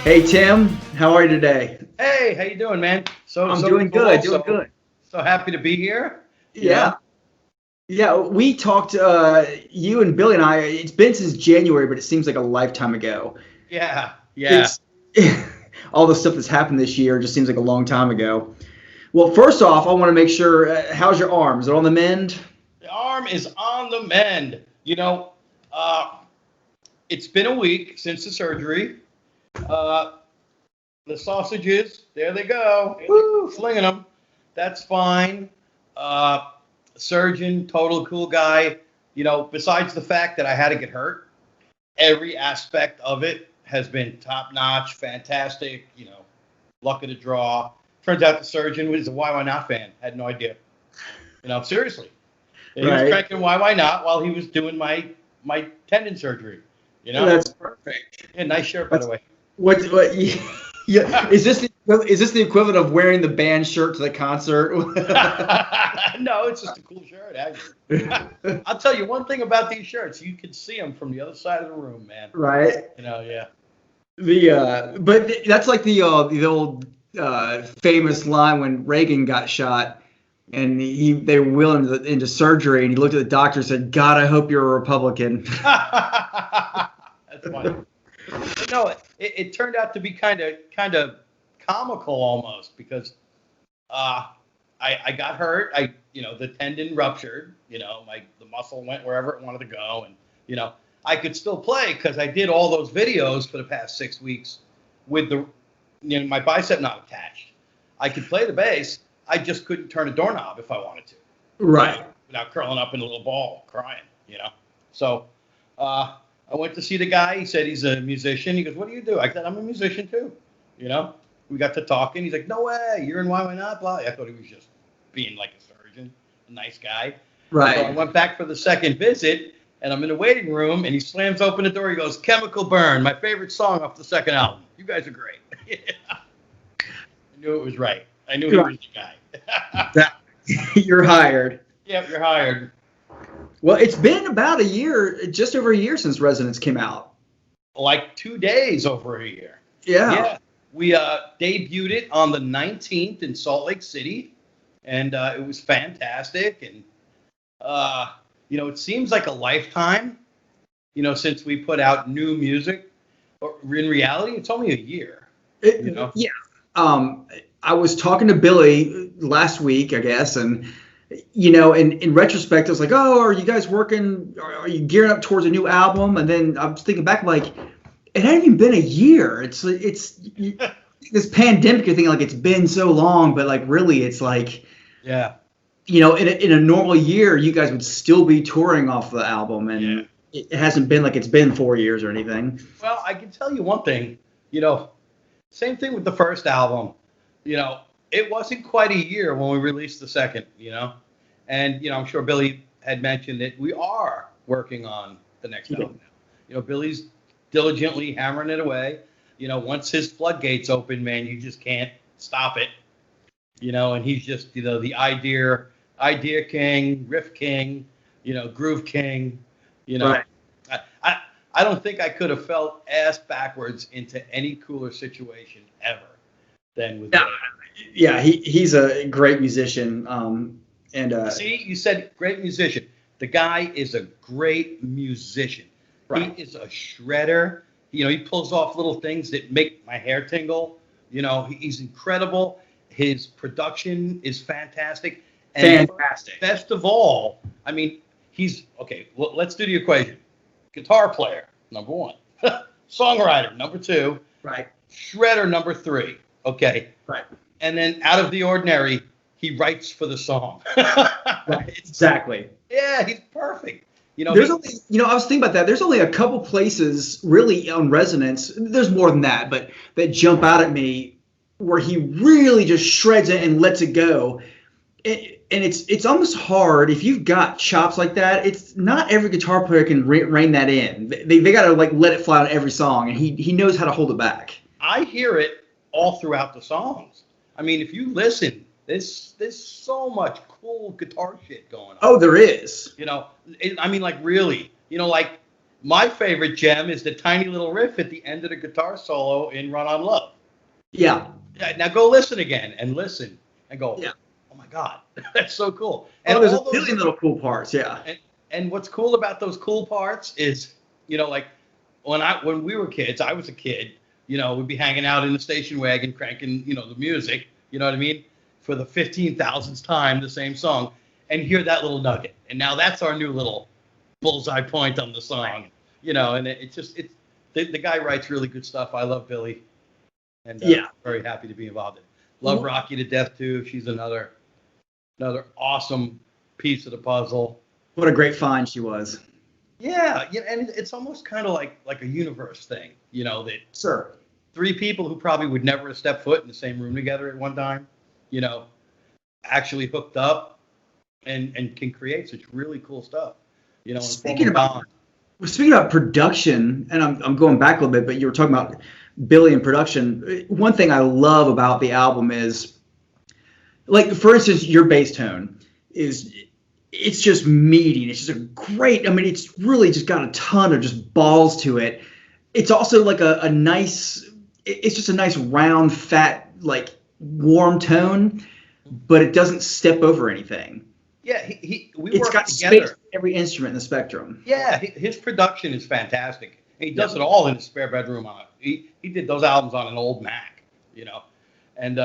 Hey Tim, how are you today? Hey, how you doing, man? I'm doing good, doing good. So happy to be here. You Yeah, know? yeah. We talked, you and Billy and I. It's been since January, but it seems like a lifetime ago. Yeah, yeah. It's all the stuff that's happened this year just seems like a long time ago. Well, first off, I want to make sure. How's your arm? Is it on the mend? The arm is on the mend. Uh, it's been a week since the surgery. Uh, the sausages, there they go. Woo! Slinging them. That's fine. Uh, Surgeon, total cool guy. Besides the fact that I had to get hurt, every aspect of it has been top notch, fantastic. Luck of the draw. Turns out the surgeon was a YYNOT fan. Had no idea. Seriously. He was Right. cranking YYNOT while he was doing my tendon surgery. That's perfect. Yeah, nice shirt, by the way. What? Yeah. Is this the equivalent of wearing the band shirt to the concert? No, it's just a cool shirt, actually. I'll tell you one thing about these shirts. You can see them from the other side of the room, man. Right. Yeah. But that's like the old famous line when Reagan got shot, and they were wheeling him into surgery, and he looked at the doctor and said, "God, I hope you're a Republican." That's funny. But no, it turned out to be kind of comical almost because I got hurt. The tendon ruptured. The muscle went wherever it wanted to go, and I could still play because I did all those videos for the past 6 weeks with my bicep not attached. I could play the bass. I just couldn't turn a doorknob if I wanted to. Right. Without curling up in a little ball crying. So I went to see the guy. He said he's a musician. He goes, "What do you do?" I said, "I'm a musician too." We got to talking. He's like, "No way, you're in YYNOT, blah." I thought he was just being like a surgeon, a nice guy. Right. So I went back for the second visit, and I'm in the waiting room, and he slams open the door. He goes, "Chemical Burn, my favorite song off the second album. You guys are great." I knew it was right. I knew he was the guy. You're hired. Yep, you're hired. Well, it's been about a year, just over a year since Resonance came out. Like 2 days over a year. Yeah. Yeah. We debuted it on the 19th in Salt Lake City, and it was fantastic. And, it seems like a lifetime, since we put out new music. Or in reality, it's only a year. Yeah. I was talking to Billy last week, I guess, and in retrospect, I was like, "Oh, are you guys working? Are you gearing up towards a new album?" And then I was thinking back, like, it hadn't even been a year. It's this pandemic. You're thinking like it's been so long, but like really, it's like, yeah, in a normal year, you guys would still be touring off the album, and it hasn't been like it's been 4 years or anything. Well, I can tell you one thing. Same thing with the first album. It wasn't quite a year when we released the second, and, I'm sure Billy had mentioned that we are working on the next album now. Billy's diligently hammering it away. Once his floodgates open, man, you just can't stop it. And he's just, the idea king, riff king, groove king, Right. I don't think I could have felt ass backwards into any cooler situation ever than with Billy. Yeah, he's a great musician. See, you said great musician. The guy is a great musician. Right. He is a shredder. He pulls off little things that make my hair tingle. He's incredible. His production is fantastic. And Fantastic. best of all, I mean, he's okay. Well, let's do the equation. Guitar player, number one. Songwriter, number two. Right. Shredder, number three. Okay. Right. And then out of the ordinary, he writes for the song. Right. Exactly. Yeah, he's perfect. There's only, I was thinking about that. There's only a couple places really on Resonance. There's more than that, but that jump out at me where he really just shreds it and lets it go. And it's almost hard if you've got chops like that. It's not every guitar player can rein that in. They got to like let it fly on every song, and he knows how to hold it back. I hear it all throughout the songs. I mean, if you listen, there's so much cool guitar shit going on. Oh, there is. I mean, like really, like My favorite gem is the tiny little riff at the end of the guitar solo in Run on Love. Yeah. Yeah, now go listen again and listen and go, Yeah. oh my God, that's so cool. And Oh, there's all a those million little cool parts. Yeah. and what's cool about those cool parts is, like when we were kids, I was a kid, we'd be hanging out in the station wagon cranking, the music, you know what I mean? For the 15,000th time, the same song, and hear that little nugget. And now that's our new little bullseye point on the song, and the guy writes really good stuff. I love Billy, and very happy to be involved in it. Love Rocky to death too. She's another awesome piece of the puzzle. What a great find she was. Yeah, and it's almost kind of like a universe thing, that Sure. three people who probably would never have stepped foot in the same room together at one time, actually hooked up and can create such really cool stuff. Speaking about production, and I'm going back a little bit, but you were talking about Billy and production. One thing I love about the album is, like, for instance, your bass tone it's just meaty. It's just a great, it's really just got a ton of just balls to it. It's also like a nice, it's just a nice round, fat, like warm tone, but it doesn't step over anything. Yeah, we it's work got together. Space every instrument in the spectrum. Yeah, his production is fantastic. He does it all in his spare bedroom. He did those albums on an old Mac, and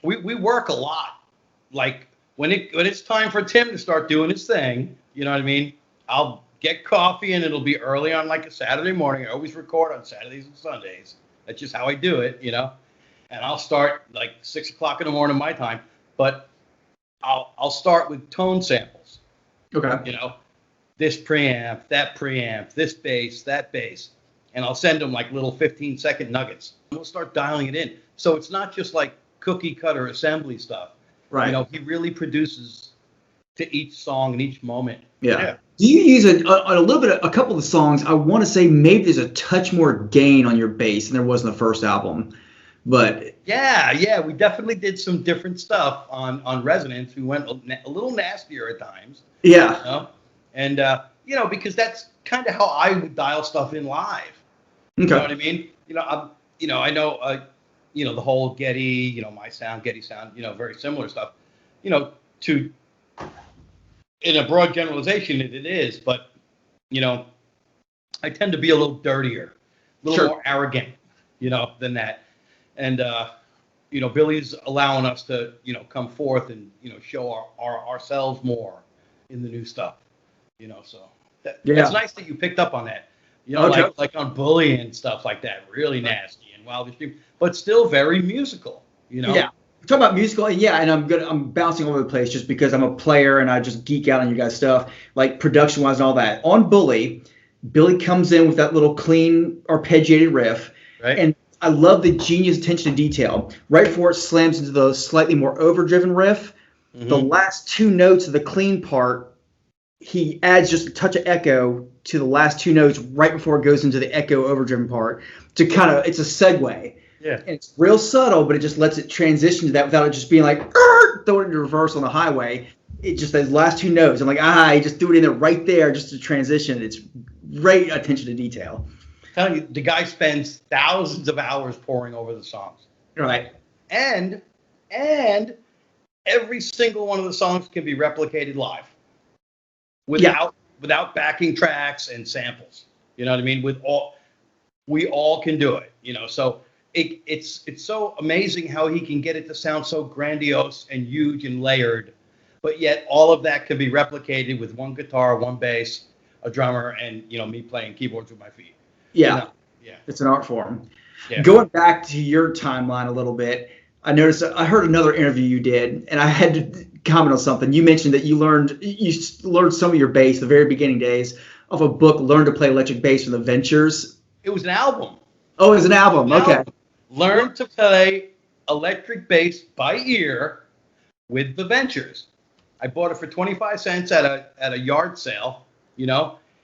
we work a lot. Like when it's time for Tim to start doing his thing, you know what I mean? I'll get coffee and it'll be early on like a Saturday morning. I always record on Saturdays and Sundays. That's just how I do it, And I'll start like 6 o'clock in the morning my time, but I'll start with tone samples. Okay. This preamp, that preamp, this bass, that bass, and I'll send them like little 15-second nuggets. We'll start dialing it in. So it's not just like cookie cutter assembly stuff. Right. He really produces to each song and each moment. Yeah. Do you use a couple of the songs? I want to say maybe there's a touch more gain on your bass than there was in the first album, but yeah, we definitely did some different stuff on Resonance. We went a little nastier at times. Yeah. And because that's kind of how I would dial stuff in live. Okay. You know what I mean? I know the whole Getty, my sound, Getty sound, very similar stuff. To in a broad generalization, it is, but I tend to be a little dirtier, a little more arrogant, than that. And Billy's allowing us to, come forth and show ourselves more in the new stuff. So it's nice that you picked up on that. Like on Bully and stuff like that, really nasty and Wild Extreme, but still very musical. Yeah. Talk about musical, and I'm bouncing all over the place just because I'm a player and I just geek out on you guys' stuff, like production wise and all that. On Bully, Billy comes in with that little clean arpeggiated riff, right? And I love the genius attention to detail. Right before it slams into the slightly more overdriven riff, the last two notes of the clean part, he adds just a touch of echo to the last two notes right before it goes into the echo overdriven part to it's a segue. Yeah. And it's real subtle, but it just lets it transition to that without it just being like, throw it into reverse on the highway. It just, those last two notes, I'm like, you just do it in there right there just to transition. It's great attention to detail. I'm telling you, the guy spends thousands of hours poring over the songs. Right. And every single one of the songs can be replicated live without backing tracks and samples. You know what I mean? We all can do it. So it's so amazing how he can get it to sound so grandiose and huge and layered, but yet all of that can be replicated with one guitar, one bass, a drummer, and me playing keyboards with my feet. Yeah. Yeah. It's an art form. Yeah. Going back to your timeline a little bit, I heard another interview you did, and I had to comment on something. You mentioned that you learned some of your bass the very beginning days of a book, Learn to Play Electric Bass from the Ventures. It was an album. Oh, it was an album. Okay. Learn to play electric bass by ear with the Ventures. I bought it for 25 cents at a yard sale,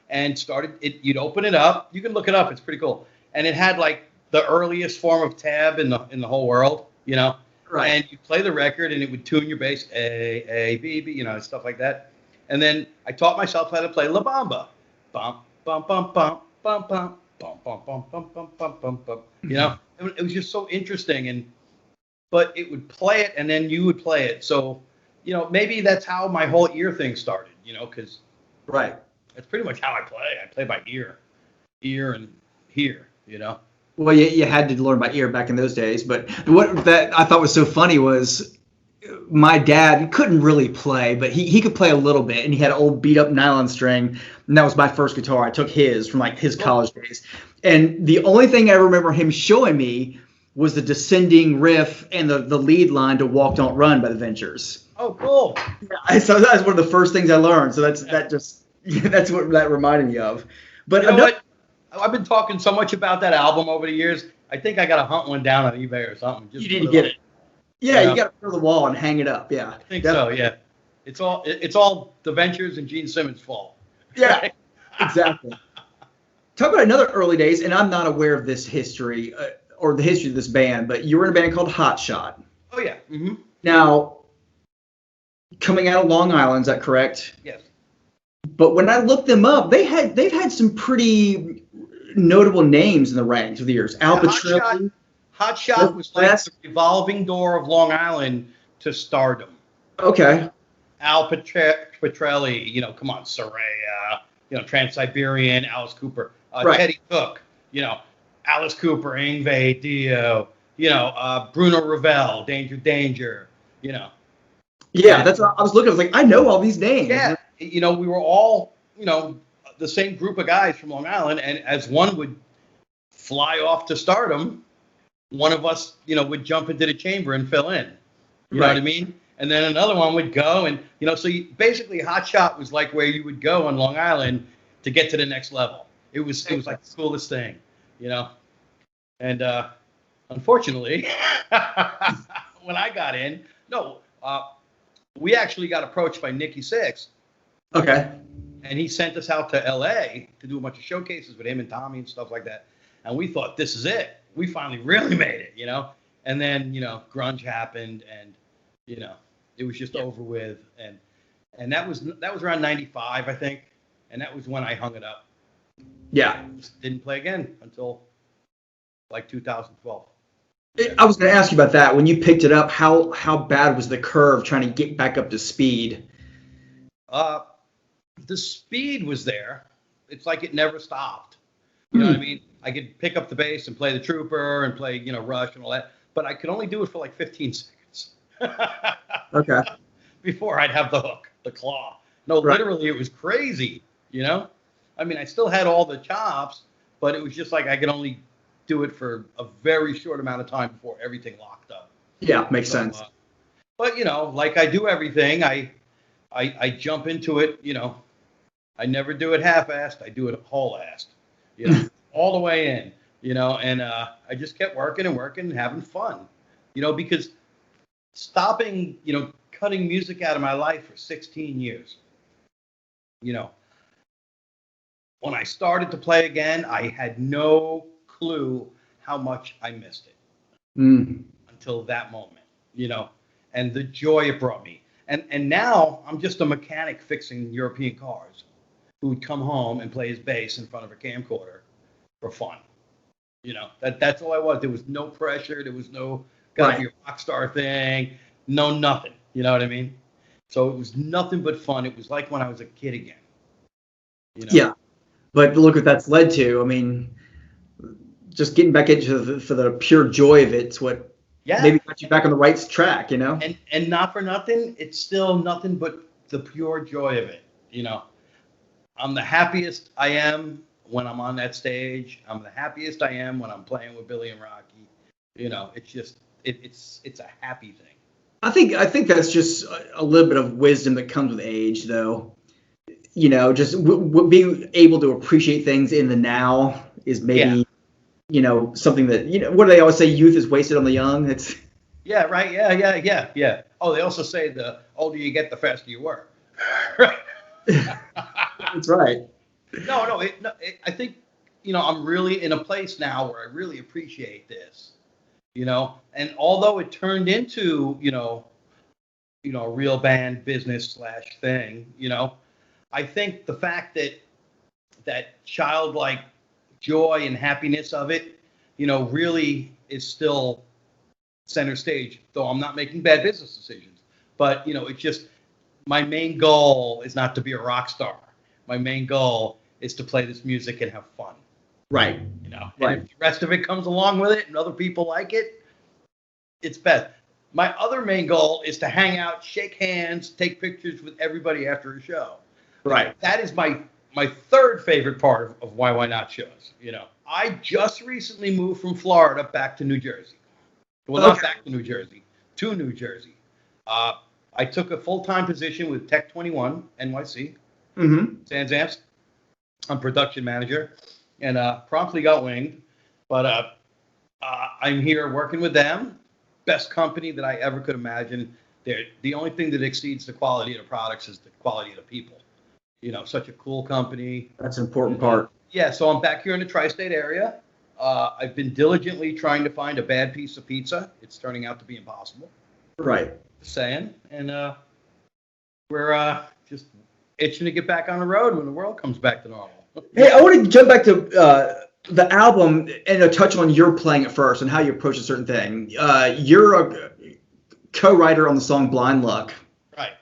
and started it. You'd open it up. You can look it up. It's pretty cool. And it had like the earliest form of tab in the whole world, Right. And you play the record and it would tune your bass, A, B, B, stuff like that. And then I taught myself how to play La Bamba. Bum, bum bum bum bum bum bum bum bum bum bum bum bum bum. It was just so interesting, but it would play it, and then you would play it. So, maybe that's how my whole ear thing started. Because Right. that's pretty much how I play. I play by ear and hear. Well, you had to learn by ear back in those days. But what that I thought was so funny was my dad couldn't really play, but he could play a little bit, and he had an old beat up nylon string, and that was my first guitar. I took his from like his college days, and the only thing I remember him showing me was the descending riff and the lead line to "Walk Don't Run" by the Ventures. Oh, cool. Yeah, so that was one of the first things I learned. So that's what that reminded me of. But what? I've been talking so much about that album over the years. I think I got to hunt one down on eBay or something. You need to get it. Yeah, you got to put it on the wall and hang it up. Yeah, I think definitely. So. Yeah, it's all the Ventures and Gene Simmons' fault. Yeah, exactly. Talk about another early days, and I'm not aware of this history or the history of this band, but you were in a band called Hot Shot. Oh yeah. Mm-hmm. Now, coming out of Long Island, is that correct? Yes. But when I looked them up, they've had some pretty notable names in the ranks of the years. Al Pitrelli. Hot Shot was like the revolving door of Long Island to stardom. Okay. Al Pitrelli, come on, Soraya, Trans-Siberian, Alice Cooper, right. Teddy Cook, Alice Cooper, Yngwie, Dio, Bruno Ravel, Danger, Yeah, that's what I was looking. I was like, I know all these names. Yeah, we were all, the same group of guys from Long Island, and as one would fly off to stardom, one of us, would jump into the chamber and fill in. You know what I mean? And then another one would go, and so basically, Hot Shot was like where you would go on Long Island to get to the next level. It was like the coolest thing, And unfortunately, when I got in, we actually got approached by Nikki Sixx. Okay. And he sent us out to LA to do a bunch of showcases with him and Tommy and stuff like that. And we thought, this is it. We finally really made it, And then, grunge happened, and, it was just over with. And that was around 95, I think. And that was when I hung it up. Yeah. Just didn't play again until like 2012. I was going to ask you about that. When you picked it up, how bad was the curve trying to get back up to speed? The speed was there. It's like it never stopped. You know what I mean? I could pick up the bass and play the Trooper and play, Rush and all that, but I could only do it for like 15 seconds. Okay. Before I'd have the hook, the claw. No, literally, it was crazy. I mean, I still had all the chops, but it was just like I could only do it for a very short amount of time before everything locked up. Yeah, makes sense. But like I do everything, I jump into it. I never do it half-assed. I do it whole-assed. All the way in. And I just kept working and having fun. Because stopping, cutting music out of my life for 16 years. When I started to play again, I had no clue how much I missed it until that moment, and the joy it brought me. And now I'm just a mechanic fixing European cars who would come home and play his bass in front of a camcorder for fun. That's all I was. There was no pressure. There was no gotta be a rock star thing. No, nothing. You know what I mean? So it was nothing but fun. It was like when I was a kid again. Yeah. But look what that's led to. I mean, just getting back into for the pure joy of it's what maybe got you back on the right track, And not for nothing, it's still nothing but the pure joy of it, I'm the happiest I am when I'm on that stage. I'm the happiest I am when I'm playing with Billy and Rocky. It's just it's a happy thing. I think that's just a little bit of wisdom that comes with age, though. Just being able to appreciate things in the now is maybe, something that, what do they always say? Youth is wasted on the young. It's. Yeah, right. Yeah. Oh, they also say the older you get, the faster you work. Right. That's right. No. I think, I'm really in a place now where I really appreciate this, and although it turned into, a real band business / thing, I think the fact that that childlike joy and happiness of it, really is still center stage. Though I'm not making bad business decisions, but it's just my main goal is not to be a rock star. My main goal is to play this music and have fun. Right. And if the rest of it comes along with it and other people like it, it's best. My other main goal is to hang out, shake hands, take pictures with everybody after a show. Right. That is my third favorite part of Why Not shows. I just recently moved from Florida back to New Jersey. Well, not back to New Jersey, to New Jersey. I took a full-time position with Tech 21 NYC, Sans Amps. I'm production manager, and promptly got winged. But I'm here working with them. Best company that I ever could imagine. The only thing that exceeds the quality of the products is the quality of the people. Such a cool company. That's an important part. Yeah, so I'm back here in the tri-state area. I've been diligently trying to find a bad piece of pizza. It's turning out to be impossible. Right. Just saying. And we're just itching to get back on the road when the world comes back to normal. Hey, I want to jump back to the album and touch on your playing it first and how you approach a certain thing. You're a co-writer on the song Blind Luck. Right.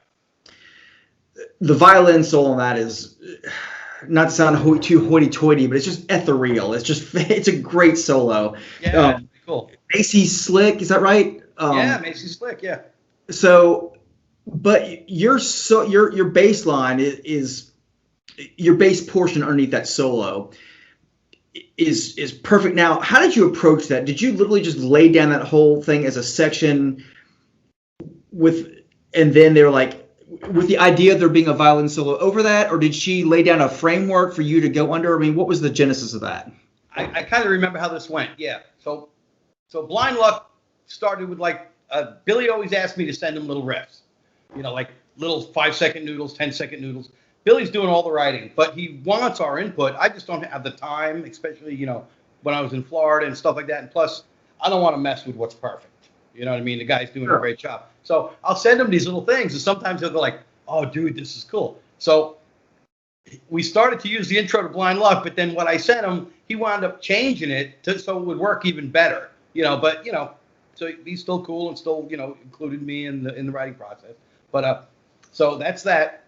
The violin solo on that is, not to sound too hoity-toity, but it's just ethereal. It's a great solo. Yeah, cool. Macy Slick, is that right? Yeah, Macy Slick, yeah. So, but your bass line is your bass portion underneath that solo is perfect. Now, how did you approach that? Did you literally just lay down that whole thing as a section and then they're like, with the idea of there being a violin solo over that, or did she lay down a framework for you to go under? I mean, what was the genesis of that? I kind of remember how this went. Yeah. So Blind Luck started with Billy always asked me to send him little riffs, like little 5-second noodles, 10-second noodles. Billy's doing all the writing, but he wants our input. I just don't have the time, especially, when I was in Florida and stuff like that. And plus, I don't want to mess with what's perfect. You know what I mean? The guy's doing a great job. So I'll send him these little things, and sometimes he'll go like, oh, dude, this is cool. So we started to use the intro to Blind Luck, but then what I sent him, he wound up changing it so it would work even better. So he's still cool and still, included me in the writing process. But so that's that.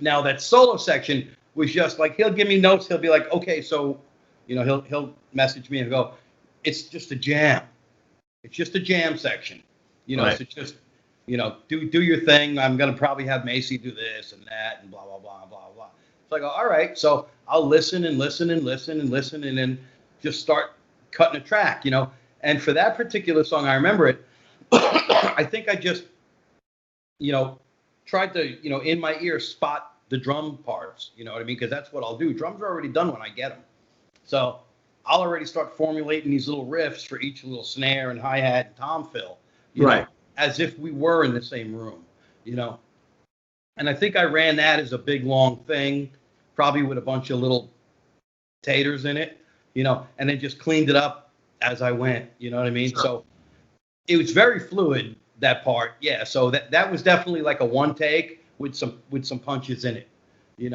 Now that solo section was just like, he'll give me notes. He'll be like, okay, so, he'll message me and go, it's just a jam. It's just a jam section, right. So just, do your thing. I'm going to probably have Macy do this and that and blah, blah, blah, blah, blah. So I go, all right. So I'll listen and listen and listen and listen and then just start cutting a track, And for that particular song, I remember it. I think I just, tried to, in my ear, spot the drum parts, you know what I mean? Because that's what I'll do. Drums are already done when I get them. So I'll already start formulating these little riffs for each little snare and hi-hat and tom fill, you know, as if we were in the same room, And I think I ran that as a big, long thing, probably with a bunch of little taters in it, and then just cleaned it up as I went, you know what I mean? Sure. So it was very fluid, that part. Yeah. So that was definitely like a one take with some punches in it.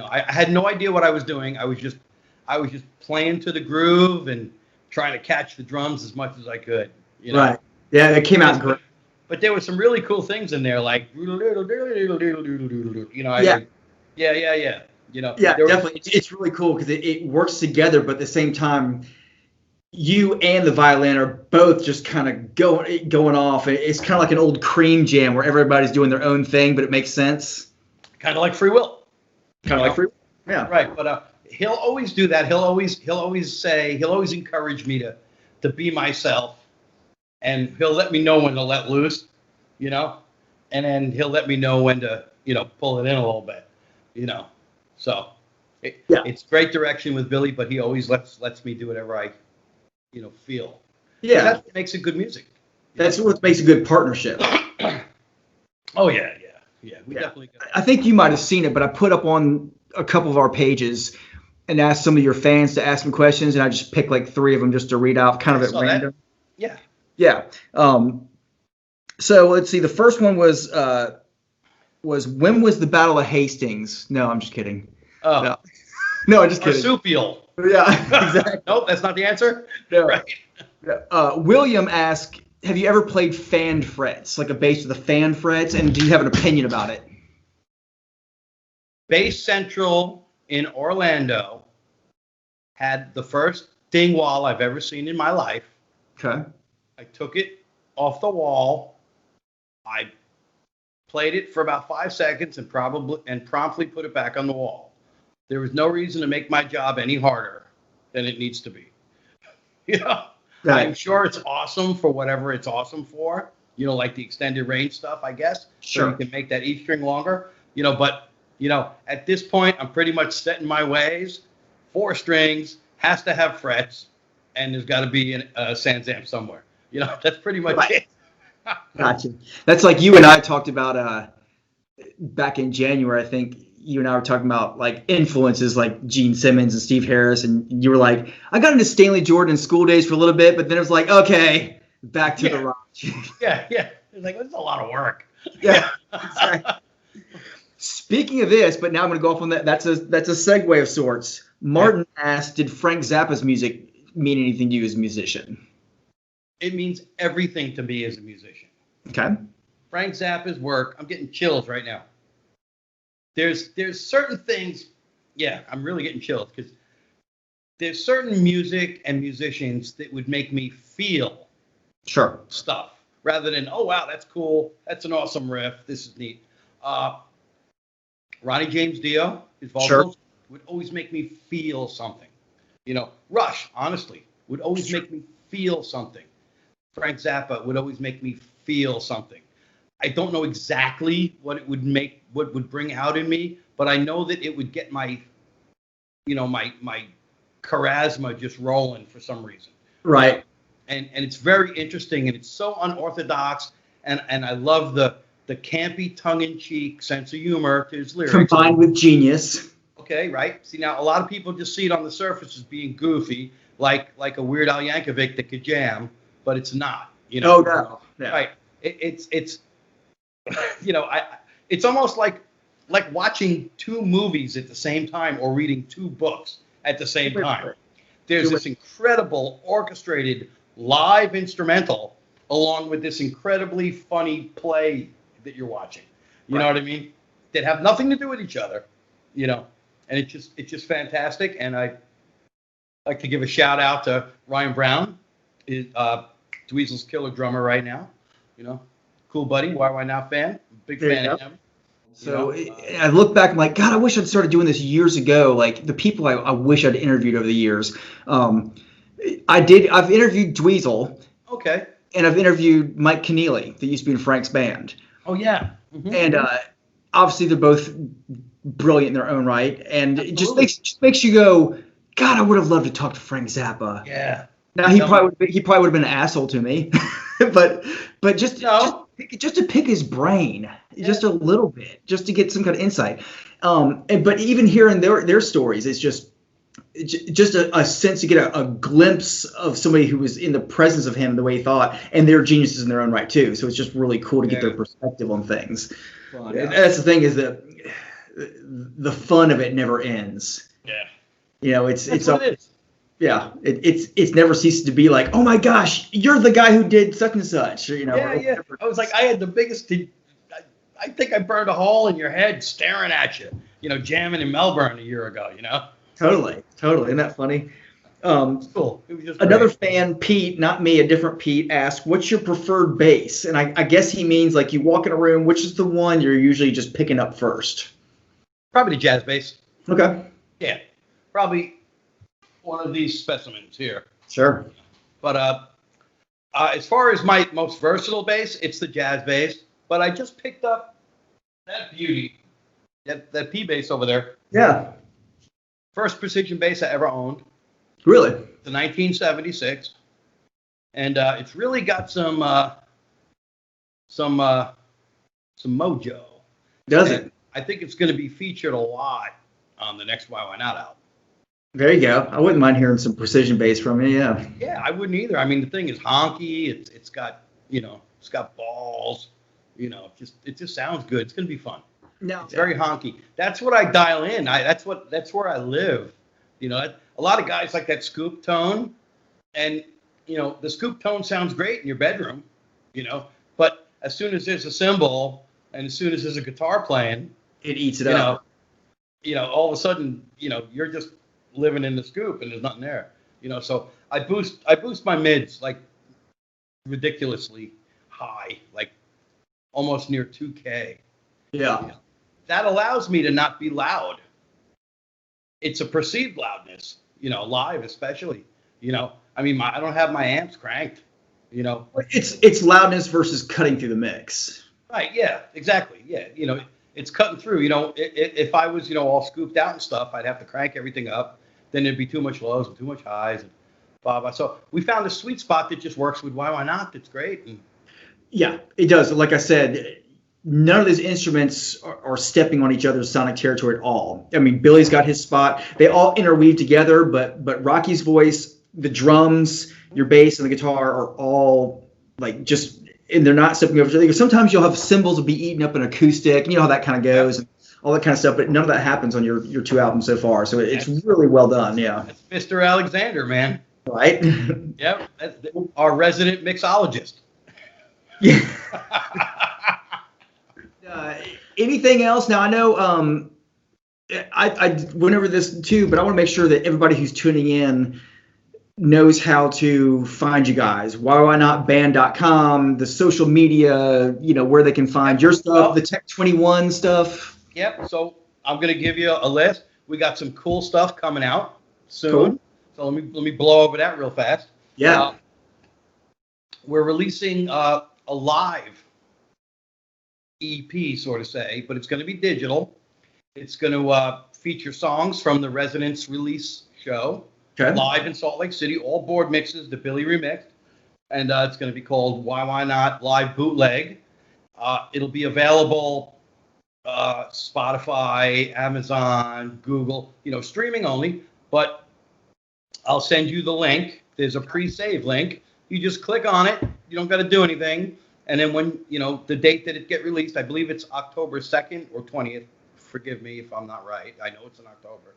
I had no idea what I was doing. I was just playing to the groove and trying to catch the drums as much as I could, Right. Yeah. It came out great. But there were some really cool things in there, like, Yeah. Yeah. Yeah, definitely. It's really cool because it works together, but at the same time, you and the violin are both just kind of going off. It's kind of like an old Cream jam where everybody's doing their own thing, but it makes sense. Kind of like Free Will. Like Free Will. Yeah. Right. But he'll always do that. He'll always encourage me to be myself, and he'll let me know when to let loose, and then he'll let me know when to, pull it in a little bit, So it's great direction with Billy, but he always lets me do whatever I, feel. Yeah. That's what makes it good music. That's what makes a good partnership. Oh, yeah. We definitely got it. I think you might have seen it, but I put up on a couple of our pages and asked some of your fans to ask me questions, and I just picked like 3 of them just to read out kind of at random. Yeah. Yeah. So let's see. The first one was when was the Battle of Hastings? No, I'm just kidding. Oh. No. No, I'm just kidding. Marsupial. Yeah, exactly. Nope, that's not the answer. No. Right. William asked, have you ever played fanned frets, like a bass with a fan frets, and do you have an opinion about it? Bass Central in Orlando had the first dingwall I've ever seen in my life. Okay. I took it off the wall. I played it for about 5 seconds and promptly put it back on the wall. There was no reason to make my job any harder than it needs to be. You know, Right. I'm sure it's awesome for whatever it's awesome for. You know, like the extended range stuff, I guess. Sure. So you can make that E string longer. You know, but at this point, I'm pretty much set in my ways. 4 strings, has to have frets, and there's got to be a Sans Amp somewhere. You know, that's pretty much Right. it. Gotcha. That's like you and I talked about back in January. I think you and I were talking about like influences like Gene Simmons and Steve Harris, and you were like, I got into Stanley Jordan in school days for a little bit, but then it was like, okay, back to the rock. Yeah. It's like, it's a lot of work. Yeah. Exactly. Speaking of this, but now I'm going to go off on that. That's a segue of sorts. Martin asked, did Frank Zappa's music mean anything to you as a musician? It means everything to me as a musician. Okay. Frank Zappa's work, I'm getting chills right now. There's certain things, I'm really getting chills because there's certain music and musicians that would make me feel Sure. stuff rather than, oh, wow, that's cool. That's an awesome riff. This is neat. Ronnie James Dio, his vocals would always make me feel something. You know, Rush, honestly, would always make me feel something. Frank Zappa would always make me feel something. I don't know exactly what would bring out in me, but I know that it would get my charisma just rolling for some reason. Right. And it's very interesting, and it's so unorthodox, and I love the campy tongue-in-cheek sense of humor to his lyrics. Combined with genius. Okay, right? See, now a lot of people just see it on the surface as being goofy, like a Weird Al Yankovic that could jam, but it's not. You know? Oh, no. Yeah. Right. It's it's almost like watching 2 movies at the same time or reading 2 books at the same time. There's this incredible orchestrated live instrumental along with this incredibly funny play that you're watching. You know what I mean? That have nothing to do with each other, you know. And it's just fantastic. And I like to give a shout out to Ryan Brown, Dweezil's killer drummer right now. You know, cool buddy, Why Not fan, big fan of him. So I look back, I'm like, God, I wish I'd started doing this years ago. Like the people I wish I'd interviewed over the years. I've interviewed Dweezil. Okay. And I've interviewed Mike Keneally, that used to be in Frank's band. Oh yeah. Mm-hmm. And obviously they're both brilliant in their own right. And it just makes you go, God, I would have loved to talk to Frank Zappa. Yeah. Now he probably would have been an asshole to me, but just to pick his brain just a little bit, just to get some kind of insight. But even hearing their stories, it's just a sense to get a glimpse of somebody who was in the presence of him the way he thought, and they're geniuses in their own right too. So it's just really cool to get their perspective on things. Well, yeah. That's the thing, is that the fun of it never ends. Yeah. You know, it's what it is. Yeah, it's never ceases to be like, oh my gosh, you're the guy who did such and such. You know. Yeah. I was like, I had the biggest. I think I burned a hole in your head staring at you. You know, jamming in Melbourne a year ago. You know. Totally. Isn't that funny? It's cool. It was just another great. fan, Pete, not me, a different Pete, asked, "What's your preferred bass?" And I guess he means like you walk in a room, which is the one you're usually just picking up first? Probably the jazz bass. Okay. Yeah, probably one of these specimens here. Sure. But as far as my most versatile bass, it's the jazz bass. But I just picked up that beauty, that P bass over there. Yeah. First precision bass I ever owned. Really? The 1976, and it's really got some mojo. Does it? I think it's going to be featured a lot on the next Why Not album. There you go. I wouldn't mind hearing some precision bass from you. Yeah. Yeah, I wouldn't either. I mean, the thing is honky. It's got balls. You know, it just sounds good. It's going to be fun. No, It's very honky. That's what I dial in. That's where I live. A lot of guys like that scoop tone, and the scoop tone sounds great in your bedroom, but as soon as there's a cymbal and as soon as there's a guitar playing, it eats it up. All of a sudden, you're just living in the scoop and there's nothing there. So I boost my mids like ridiculously high, like almost near 2K. Yeah. That allows me to not be loud. It's a perceived loudness, live especially. I don't have my amps cranked. It's loudness versus cutting through the mix. Right. Yeah. Exactly. Yeah. It's cutting through. If I was all scooped out and stuff, I'd have to crank everything up. Then there'd be too much lows and too much highs and blah blah. So we found a sweet spot that just works with YYNOT. That's great. And yeah, it does. Like I said, none of these instruments are stepping on each other's sonic territory at all. I mean, Billy's got his spot. They all interweave together, but Rocky's voice, the drums, your bass, and the guitar are all like just, and they're not stepping over each other. Sometimes you'll have cymbals will be eating up an acoustic, and you know how that kind of goes, and all that kind of stuff. But none of that happens on your two albums so far. So it's really well done. Yeah. That's Mr. Alexander, man. Right. Yep. That's our resident mixologist. Yeah. Anything else? Now I know I went over this too, but I want to make sure that everybody who's tuning in knows how to find you guys. YYNotBand.com, the social media, where they can find your stuff, the Tech 21 stuff. Yep. So I'm gonna give you a list. We got some cool stuff coming out soon. Cool. So let me blow over that real fast. Yeah. We're releasing a live EP, sort of say, but it's going to be digital. It's going to feature songs from the Resonance release show, live in Salt Lake City, all board mixes that Billy remixed, and it's going to be called YYNOT Live Bootleg. It'll be available Spotify, Amazon, Google, streaming only, but I'll send you the link. There's a pre-save link. You just click on it. You don't got to do anything. And then when, the date that it get released, I believe it's October 2nd or 20th. Forgive me if I'm not right. I know it's in October.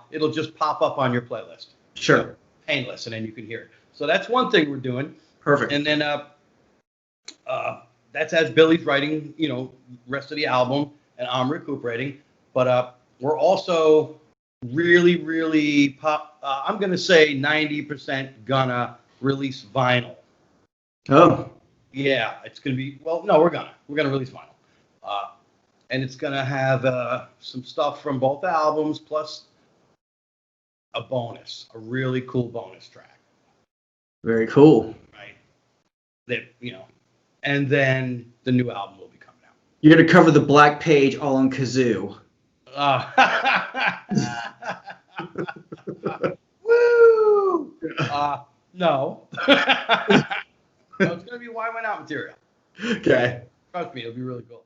It'll just pop up on your playlist. Sure. Painless, and then you can hear it. So that's one thing we're doing. Perfect. And then that's as Billy's writing, rest of the album, and I'm recuperating. But we're also really, really I'm going to say 90% gonna release vinyl. Oh. Yeah, it's going to be, we're going to release vinyl. And it's going to have some stuff from both albums, plus a really cool bonus track. Very cool. Right. That, and then the new album will be coming out. You're going to cover the black page all on kazoo. Woo! No. No, it's going to be YYNOT material. Okay. Trust me, it'll be really cool.